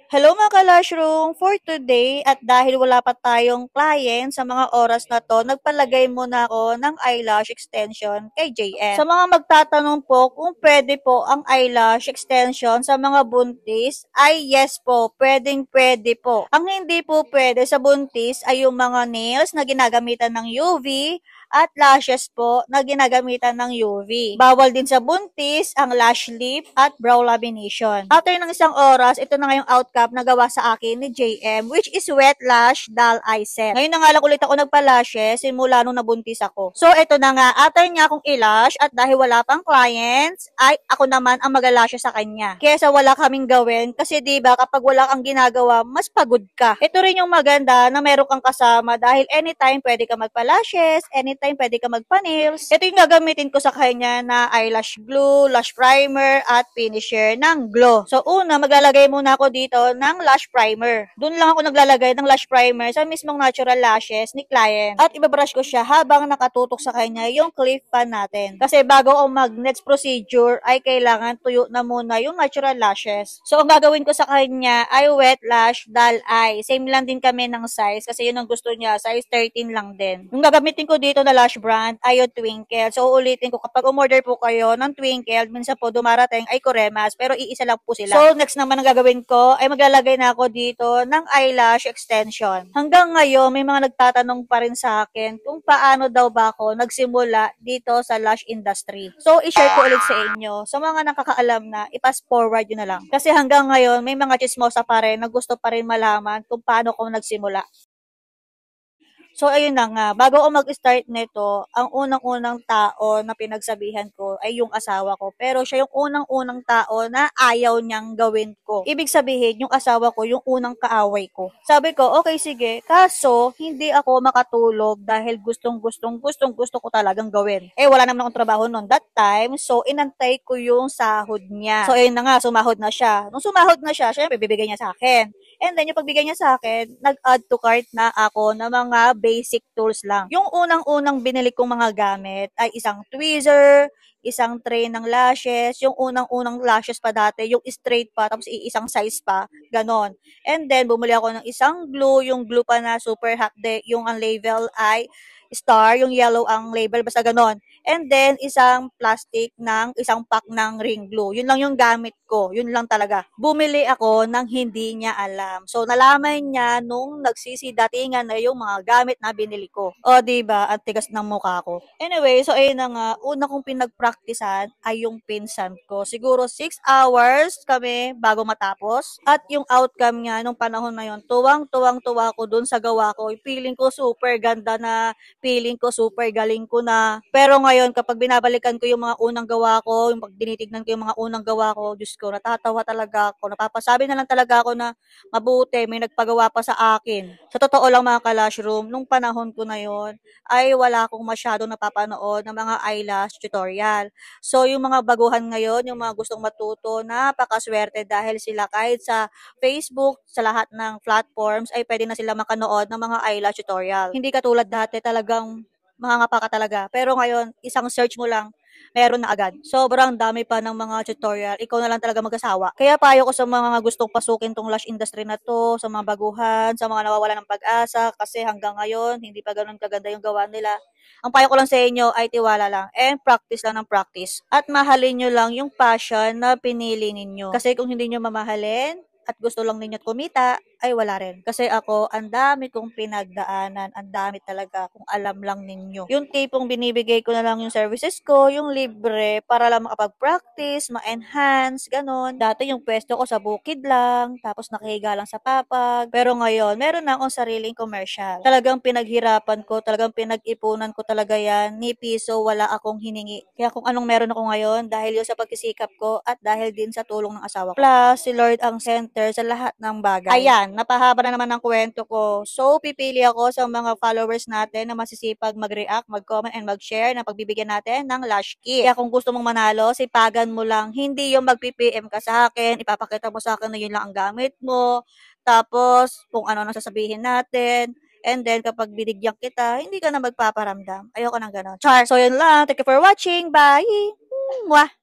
Hello mga ka-Lushroom! For today, at dahil wala pa tayong client sa mga oras na to, nagpalagay muna ako ng eyelash extension kay JM. Sa mga magtatanong po kung pwede po ang eyelash extension sa mga buntis, ay yes po, pwede po. Ang hindi po pwede sa buntis ay yung mga nails na ginagamitan ng UV, at lashes po na ginagamitan ng UV. Bawal din sa buntis ang lash lift at brow lamination. After ng isang oras, ito na nga yung outcome na gawa sa akin ni JM, which is wet lash doll eye set. Ngayon na nga lang ulit ako nagpa-lashes simula nung nabuntis ako. So ito na nga, after niya akong i-lash at dahil wala pang clients, ay ako naman ang mag-lashes sa kanya. Kesa wala kaming gawin kasi 'di ba kapag wala kang ginagawa, mas pagod ka. Ito rin yung maganda na meron kang kasama dahil anytime pwede ka magpa-lashes, anytime pwede ka magpa-nails. Ito yung gagamitin ko sa kanya na eyelash glue, lash primer, at finisher ng glow. So una, maglalagay muna ako dito ng lash primer. Doon lang ako naglalagay ng lash primer sa mismong natural lashes ni client. At ibabrush ko siya habang nakatutok sa kanya yung clip fan natin. Kasi bago ang mag-next procedure ay kailangan tuyo na muna yung natural lashes. So ang gagawin ko sa kanya ay wet lash doll eye. Same lang din kami ng size kasi yun ang gusto niya, size 13 lang din. Yung gagamitin ko dito na lash brand ay yung Twinkle. So ulitin ko, kapag umorder po kayo ng Twinkle, minsan po dumarating ay Coremas, pero iisa lang po sila. So next naman ang gagawin ko ay maglalagay na ako dito ng eyelash extension. Hanggang ngayon may mga nagtatanong pa rin sa akin kung paano daw ba ako nagsimula dito sa lash industry. So i-share ko ulit sa inyo. Sa mga nakakaalam na, i-pass forward yun na lang. Kasi hanggang ngayon may mga chismosa pa rin na gusto pa rin malaman kung paano ko nagsimula. So, ayun na nga, bago ako mag-start nito, ang unang-unang tao na pinagsabihan ko ay yung asawa ko. Pero siya yung unang-unang tao na ayaw niyang gawin ko. Ibig sabihin, yung asawa ko, yung unang kaaway ko. Sabi ko, okay, sige. Kaso, hindi ako makatulog dahil gustong gusto ko talagang gawin. Eh, wala naman akong trabaho noon that time. So, inantay ko yung sahod niya. So, ayun na nga, sumahod na siya. Nung sumahod na siya, syempre, bibigay niya sa akin. And then, yung pagbigay niya sa akin, nag-add to cart na ako ng mga basic tools lang. Yung unang-unang binili kong mga gamit ay isang tweezer, isang tray ng lashes, yung unang-unang lashes pa dati, yung straight pa, tapos isang size pa, ganon. And then, bumili ako ng isang glue, yung glue pa na super hot, yung ang label ay star, yung yellow ang label, basta ganon. And then, isang plastic ng isang pack ng ring glue. Yun lang yung gamit ko. Yun lang talaga. Bumili ako ng hindi niya alam. So, nalaman niya nung nagsisidatingan na yung mga gamit na binili ko. O, diba? At tigas ng mukha ko. Anyway, so ayun na nga. Una kong pinagpraktisan ay yung pinsan ko. Siguro 6 hours kami bago matapos. At yung outcome niya nung panahon na yun, tuwang-tuwang-tuwa ko dun sa gawa ko. Feeling ko super ganda na, feeling ko super galing ko na. Pero ngayon, kapag binabalikan ko yung mga unang gawa ko, yung pag tinitignan ko yung mga unang gawa ko, Diyos ko, natatawa talaga ako. Napapasabi na lang talaga ako na mabuti, may nagpagawa pa sa akin. Sa totoo lang mga ka-Lushroom, nung panahon ko na yon ay wala akong masyadong napapanood ng mga eyelash tutorial. So, yung mga baguhan ngayon, yung mga gustong matuto, napakaswerte dahil sila kahit sa Facebook, sa lahat ng platforms, ay pwede na sila makanood ng mga eyelash tutorial. Hindi katulad dati talagang mangangapa ka talaga. Pero ngayon, isang search mo lang, meron na agad. Sobrang dami pa ng mga tutorial. Ikaw na lang talaga mag-asawa. Kaya payo ko sa mga gustong pasukin tong lash industry na to, sa mga baguhan, sa mga nawawalan ng pag-asa, kasi hanggang ngayon, hindi pa ganun kaganda yung gawa nila. Ang payo ko lang sa inyo ay tiwala lang and practice lang ng practice. At mahalin nyo lang yung passion na pinili ninyo. Kasi kung hindi nyo mamahalin, at gusto lang ninyo kumita, ay wala rin. Kasi ako, ang dami kong pinagdaanan, ang dami talaga kung alam lang ninyo. Yung tipong binibigay ko na lang yung services ko, yung libre, para lang makapag-practice, ma-enhance, ganon. Dati yung pwesto ko sa bukid lang, tapos nakahiga lang sa papag. Pero ngayon, meron na akong sariling commercial. Talagang pinaghirapan ko, talagang pinag-ipunan ko talaga yan. Ni piso, wala akong hiningi. Kaya kung anong meron ako ngayon, dahil yun sa pagkisikap ko, at dahil din sa tulong ng asawa ko. Plus, si Lord ang center sa lahat ng bagay. Ayan, napahaba na naman ang kwento ko. So, pipili ako sa mga followers natin na masisipag mag-react, mag-comment, and mag-share na pagbibigyan natin ng lash kit. Kaya kung gusto mong manalo, sipagan mo lang. Hindi yung mag-PPM ka sa akin, ipapakita mo sa akin na yun lang ang gamit mo. Tapos, kung ano nang sasabihin natin. And then, kapag binigyan kita, hindi ka na magpaparamdam. Ayoko nang ganon. Char! So, yun lang. Thank you for watching. Bye! Mwah!